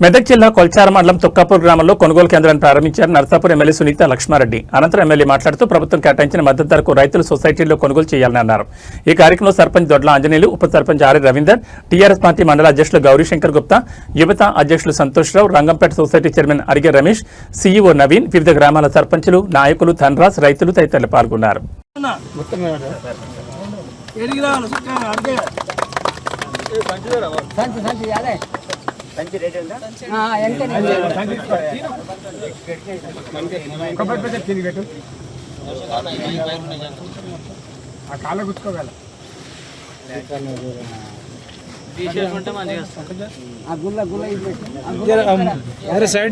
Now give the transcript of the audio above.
మెదక్ జిల్లా కొల్చార మండలం తుక్కాపూర్ గ్రామంలో కొనుగోలు కేంద్రాన్ని ప్రారంభించారు నర్సాపూర్ ఎమ్మెల్యే సునీత లక్ష్మారెడ్డి. అనంతరం ఎమ్మెల్యే మాట్లాడుతూ ప్రభుత్వం కేటాయించిన మద్దతు ధరకు రైతులు సొసైటీల్లో కొనుగోలు చేయాలని అన్నారు. ఈ కార్యక్రమంలో సర్పంచ్ దొడ్ల ఆంజనేయులు, ఉప సర్పంచ్ ఆర్య రవీందర్, టీఆర్ఎస్ పార్టీ మండల అధ్యక్షులు గౌరీశంకర్ గుప్తా, యువత అధ్యక్షులు Santosh Rao, Rangampet society chairman Arige Ramesh, CEO Naveen, వివిధ గ్రామాల సర్పంచులు, నాయకులు, ధనరాజ్, రైతులు తదితరులు పాల్గొన్నారు. సైడ్